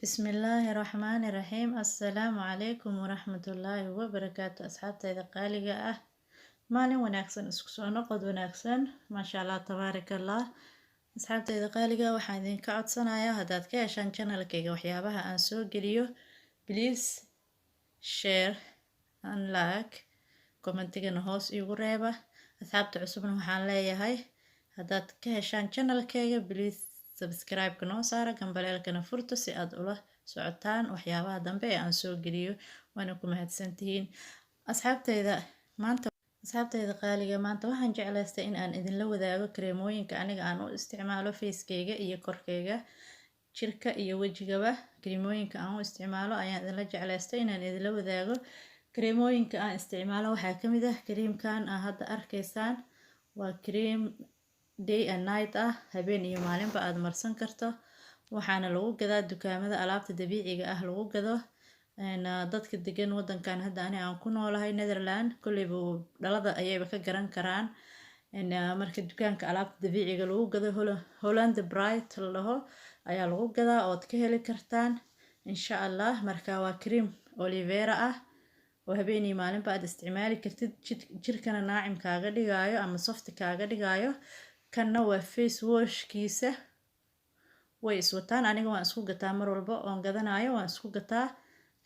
بسم الله الرحمن الرحيم السلام عليكم ورحمة الله وبركاته أصحابتي قالقة مالين وناكسن اسكسو نقد وناكسن ما شاء الله تبارك الله أصحابتي قالقة waxaan idinka codsanayaa haddaad ka heshaan channelkayga waxyaabaha aan soo geliyo please share and like commentigana hoos iigu reeba asxaabta cusubna waxaan leeyahay haddaad ka heshaan channelkayga please subscribe noo saara gambaleelkana furto si aad ula socotaan waxyaabaha dambe ee aan soo geliyo waana ku mahadsantihiin asxaabtayda qaaliga maanta waxaan jeclaystay in aan idinla wadaago kareemooyinka aniga aan u isticmaalo facekayga iyo korkayga jirka iyo wejigaba kareemooyinka aan u isticmaalo ayaan idinla jeclaystay inaan idinla wadaago kareemooyinka aan isticmaalo waxaa ka mid ah kareemkan aad hadda arkaysaan waa kareem day and night ah habeen iyo maalinba aad marsan karto waxaana lagu gadaa dukaamada alaabta dabiiciga ah lagu gado dadka degan wadankan hadda ani aan ku noolahay Netherland kulliba dhalada ayayba ka garan karaan marka dukaanka alaabta dabiiciga lagu gado Holland Bright laho ayaa lagu gadaa ood ka heli kartaan insha Allah marka waa kareem aloe vera ah oo habeen iyo maalinba aad isticmaali kartid jirkana naacim kaaga dhigaayo ama soft kaaga dhigaayo kanna waa face wash kiisa way iswataan aniga waan isku gataa mar walba oon gadanayo waan isku gataa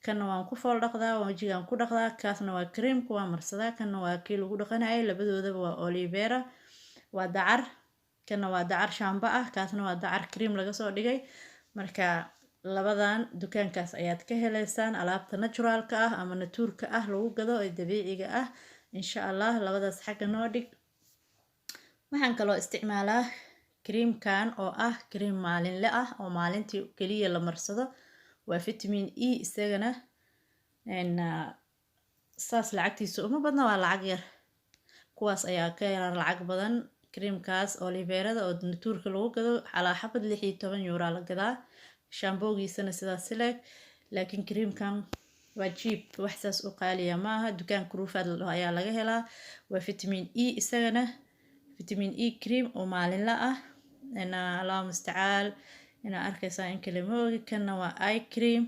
kanna waan ku fool dhaqdaa wajigaan ku dhaqdaa kaasna waa kareemku waa marsadaa kanna waa kii lagu dhaqanayo labadoodaba waa aloe vera waa dacar kanna waa dacar shaamba ah kaasna waa dacar kareem laga soo dhigay marka labadan dukaankaas ayaad ka heleysaan alaabta naturalka ah ama natuurka ah lagu gado ee dabiiciga ah insha Allah labadaas xagga noo dhig waxaan kaloo isticmaalaa kareemkan oo ah kareem maalinle ah oo maalintii kaliya la marsado waa vitamin E isagana saas lacagtiisa uma badna waa lacag yar kuwaas ayaa ka yar lacag badan kareemkaas aloe vera oo natuurka lagu gado calaa xabad 16 euro la gadaa shaamboogiisana sidaas leeg laakiin kareemkan waa cheap wax saas u qaaliya maaha dukaanka Rufaad ayaa laga helaa waa vitamin E isagana vitamin E cream oo maalinle ah Allah mustacaal ina arkaysaa in kale moogi kana waa eye cream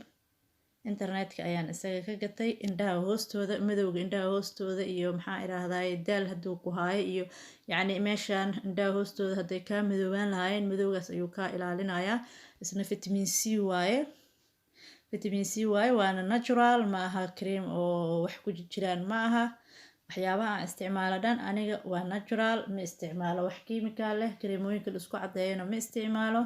internetka ayaan isaga ka gatay indhaha hoostooda madowga indhaha hoostooda iyo maxaa iraahdaa daal haduu ku haayo iyo yacni meeshan indhaha hoostooda haday ka madoobaan lahaayeen madowgaas ayuu ka ilaalinayaa isna vitamin C waaye waana natural ma aha cream oo wax ku jiraan ma aha waxyaabaha aan isticmaalo dhan aniga waa natural ma isticmaalo wax kiimikaal leh kareemooyinka la isku cadeeyana ma isticmaalo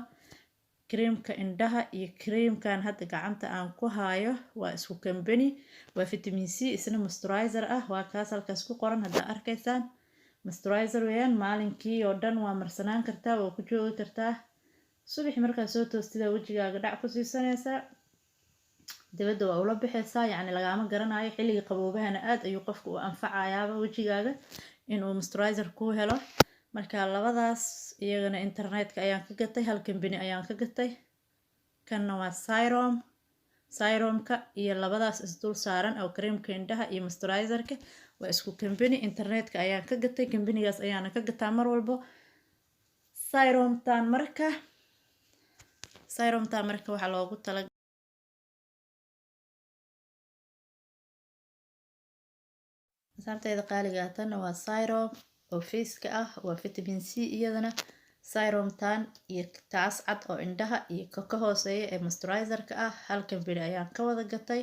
kareemka indhaha iyo kareemkan hadda gacanta aan ku haayo waa isku company waa vitamin C isna moisturizer ah waa kaas halkaas ku qoran hadda arkaysaan moisturizer weeyaan maalinkii oo dhan waa marsanaan kartaa waa ku joogi kartaa subax markaa soo toostida wajigaaga dhac ku siisanaysaa dibadda waa ula bixaysaa yacni lagama garanayo xilliga qaboobahana aad ayuu qofku u anfacayaaba wajigaaga inuu moisturizer ku helo marka labadaas iyagana internetka ayaan ka gatay hal company ayaan ka gatay kanna waa serumka iyo labadaas isdul saaran oo kareemka indhaha iyo moisturizerka waa isku company internetka ayaan ka gatay companygaas ayaana ka gataa mar walbo serumtan marka waxaa loogu tala asxaabtayda qaaliga tan waa serum oo face-ka ah waa vitamin C iyadana serumtan iyo taas cad oo indhaha iyo ka hooseeya ee moisturizer-ka ah hal company ayaan ka wada gatay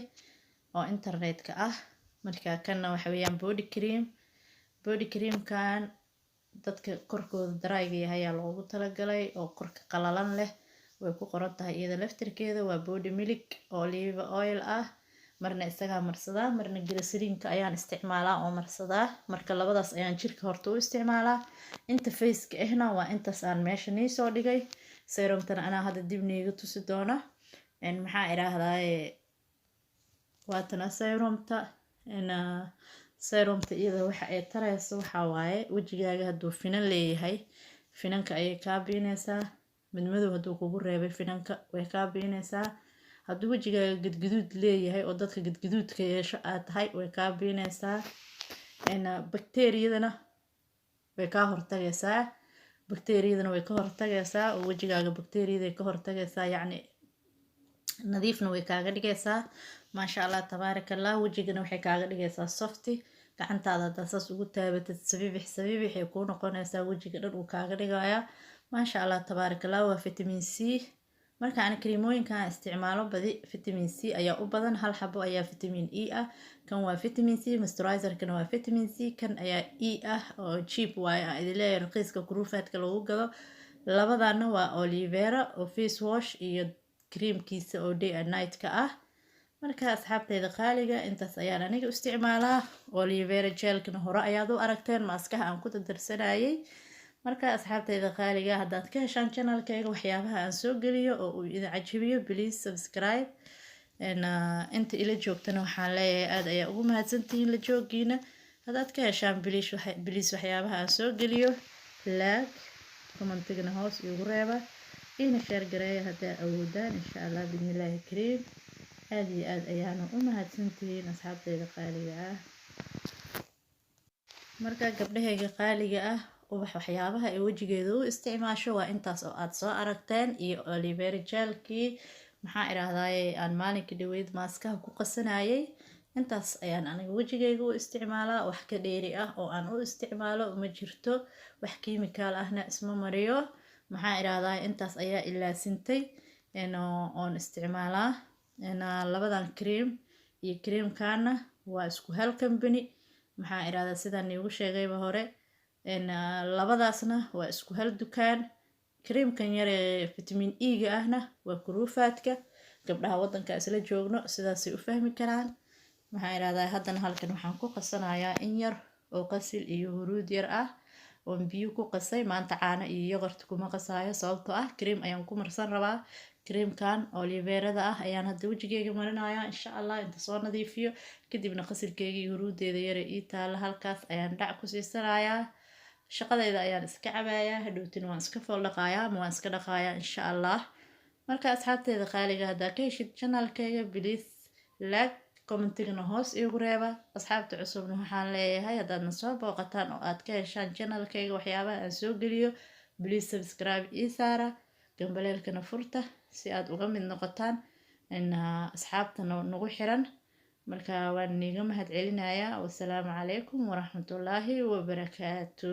oo internetka ah marka kanna waxa weeyaan body cream-kan dadka korkooda dry-ga yahay ayaa loogu talagalay oo korka qalalan leh way ku qoran tahay iyada laftirkeeda waa body milk olive oil ah marna isaga marsadaa marna glycerin-ka ayaan isticmaalaa oo marsadaa marka labadaas ayaan jirka horta u isticmaalaa inta face-ka ahna waa intaas aan meesha nii soo dhigay serumtan anaa hadda dib niiga tusi doona maxaa iraahdaa waatana serumta iyada waxa ay tarayso waxa waaye wajigaaga haduu finan leeyahay finanka ayay kaa biinaysaa madmadow haduu kugu reebay finanka way kaa biinaysaa hadduu wajigaaga gadgaduud leeyahay oo dadka gadgaduudka yeesho aad tahay way kaa biinaysaa bakteeriyadana way ka hortagaysaa oo wajigaaga bakteeriyada ka hortagaysaa yacni nadiifna way kaaga dhigaysaa maasha allah tabaarakallah. wejigana waxay kaaga dhigaysaa softi, gacantaada haddaad saas ugu taabatid sabiibix sabiibix ay kuu noqonaysaa, wejiga dhan uu kaaga dhigayaa maasha allah tabaarakallah. waa vitamin c. marka aan kariimooyinkan isticmaalo badi vitamin c ayaa u badan, hal xabo ayaa vitamin e ah. kan waa vitamin c, moisturizerkana waa vitamin c, kan ayaa e ah oo cheap waaye aan idin leeyahay, raqiiska kuruufaadka lagu gado. labadana waa aloe vera oo face wash iyo creamkiisa oo day and night ka ah. marka asxaabteyda qaaliga intaas ayaan aniga u isticmaalaa. aloe vera gelkana hore ayaad u aragteen maaskaha aan ku dardarsanayay. marka asxaabteyda qaaliga haddaad ka heshaan channelkayga waxyaabaha aan soo geliyo oo uu idin cajibiyo, please subscribe. inta ila joogtana waxaan leeyahay aad ayaa ugu mahadsantihiin la joogiina. haddaad ka heshaan please waxyaabaha aan soo geliyo like, commentigana hoos igu reeba, ina share gareeya haddaa awoodaan insha allah bismillaahi kariim. aad iyo aad ayaana u mahadsantihiin asxaabteyda qaaliga ah. marka gabdhahayga qaaliga ah, ubax waxyaabaha ay wejigeeda u isticmaasho waa intaas oo aad soo aragteen, iyo aloe vera gelkii maxaa irahdaye aan maalinka dhaweyd maaskaha ku qasanayay. intaas ayaan aniga wejigayga u isticmaalaa, wax ka dheeri ah oo aan u isticmaalo ma jirto, wax kiimikaal ahna isma mariyo. maxaa irahdaye intaas ayaa ilaasintay oon isticmaalaa. labadan cream iyo creamkana waa isku hal company. maxaa irahdaa sidaan iigu sheegayba hore, labadaasna waa isku hal dukaan. creamkan yare vitamin e ga ahna waa kuruufaadka. gabdhaha wadanka isla joogno sidaasay u fahmi karaan. maxaa irahdaa haddana halkan waxaan ku qasanayaa in yar oo qasil iyo huruud yar ah oon biyo ku qasay. maanta caano iyo yoghurt kuma qasaayo sababtoo ah cream ayaan ku marsan rabaa. creamkan aloe verada ah ayaan hadda wejigeyga marinayaa insha allah inta soo nadiifiyo, kadibna qasilkeyga iyo huruudeeda yare ii taala halkaas ayaan dhac ku siisanayaa. shaqadeyda ayaan iska cabayaa, hadhowtina waan iska fool dhaqayaa ama waan iska dhaqayaa insha allah. marka asxaabteyda qaaliga haddaa ka heshid channelkayga please like, commentigana hoos igu reeba. asxaabta cusubna waxaan leeyahay haddaadna soo booqataan oo aad ka heshaan channelkayga waxyaabaha aan soo geliyo please subscribe ii saara, gambaleelkana furta si aad uga mid noqotaan asxaabta nagu xiran. marka waan niiga mahad celinayaa. wasalaamu calaykum waraxmatullaahi wabarakaatu.